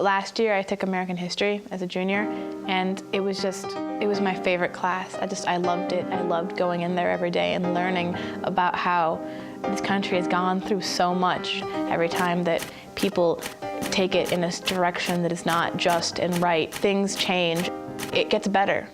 Last year I took American history as a junior, and it was my favorite class. I loved it. I loved going in there every day and learning about how this country has gone through so much. Every time that people take it in a direction that is not just and right, things change. It gets better.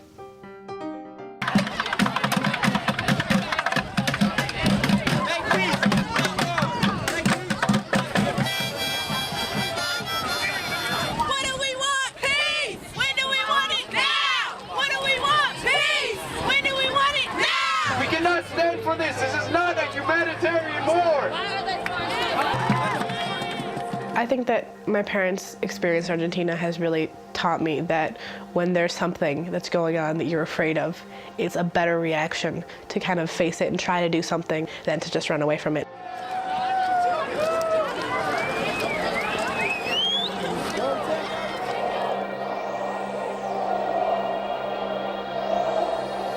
I think that my parents' experience in Argentina has really taught me that when there's something that's going on that you're afraid of, it's a better reaction to kind of face it and try to do something than to just run away from it.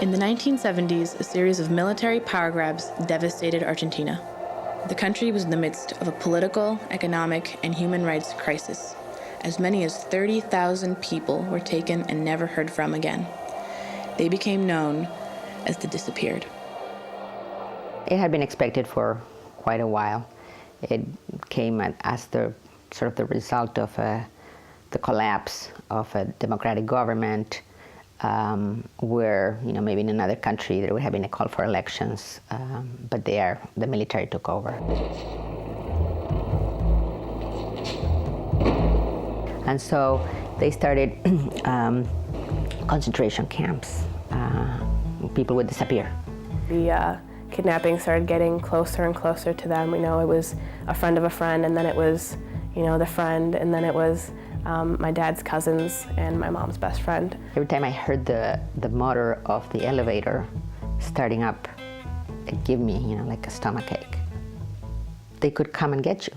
In the 1970s, a series of military power grabs devastated Argentina. The country was in the midst of a political, economic, and human rights crisis. As many as 30,000 people were taken and never heard from again. They became known as the disappeared. It had been expected for quite a while. It came as the sort of the result of the collapse of a democratic government, where, maybe in another country there would have been a call for elections, but there the military took over. And so they started concentration camps. People would disappear. The kidnapping started getting closer and closer to them. It was a friend of a friend, and then it was, the friend, and then it was my dad's cousins and my mom's best friend. Every time I heard the motor of the elevator starting up, it gave me, like a stomachache. They could come and get you.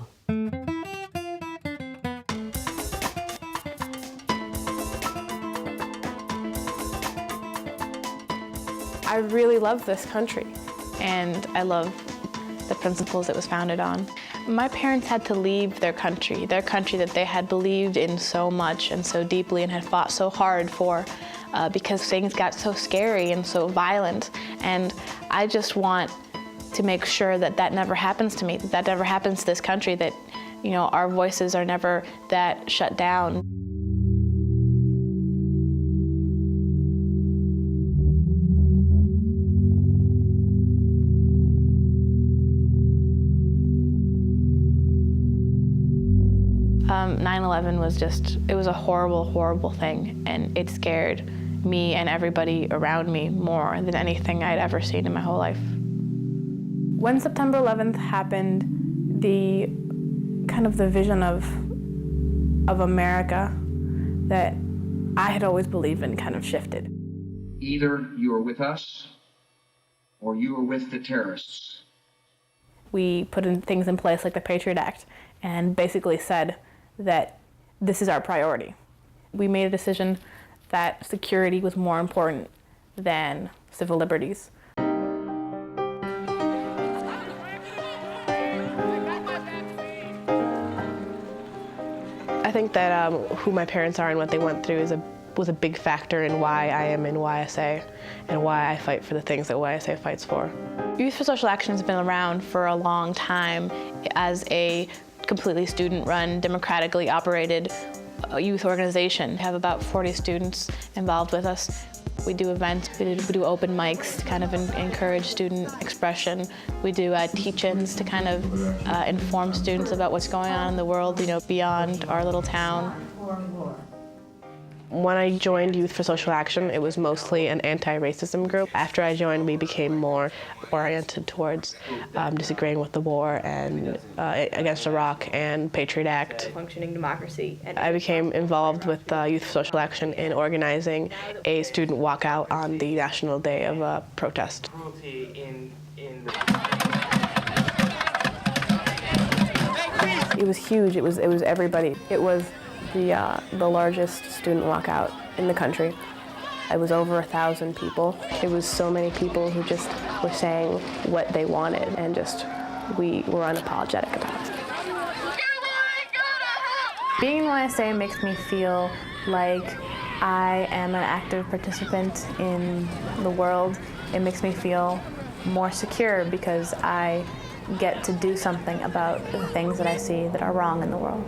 I really love this country, and I love the principles it was founded on. My parents had to leave their country that they had believed in so much and so deeply and had fought so hard for, because things got so scary and so violent. And I just want to make sure that that never happens to me, that never happens to this country, that, our voices are never that shut down. 9/11 was a horrible, horrible thing, and it scared me and everybody around me more than anything I'd ever seen in my whole life. When September 11th happened, the vision of America that I had always believed in kind of shifted. Either you are with us or you are with the terrorists. We put in things in place like the Patriot Act and basically said that this is our priority. We made a decision that security was more important than civil liberties. I think that who my parents are and what they went through was a big factor in why I am in YSA and why I fight for the things that YSA fights for. Youth for Social Action has been around for a long time as a completely student-run, democratically operated youth organization. We have about 40 students involved with us. We do events, we do open mics to kind of encourage student expression. We do teach-ins to kind of inform students about what's going on in the world, beyond our little town. When I joined Youth for Social Action, it was mostly an anti-racism group. After I joined, we became more oriented towards disagreeing with the war and against Iraq and Patriot Act. Functioning democracy. I became involved with Youth for Social Action in organizing a student walkout on the National Day of Protest. It was huge. It was everybody. It was the largest student walkout in the country. It was over 1,000 people. It was so many people who just were saying what they wanted, and we were unapologetic about it. Being in YSA makes me feel like I am an active participant in the world. It makes me feel more secure because I get to do something about the things that I see that are wrong in the world.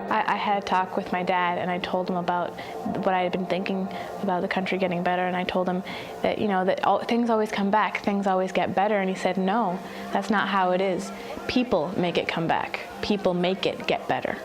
I had a talk with my dad, and I told him about what I had been thinking about the country getting better, and I told him that, things always come back, things always get better, and he said, no, that's not how it is. People make it come back. People make it get better.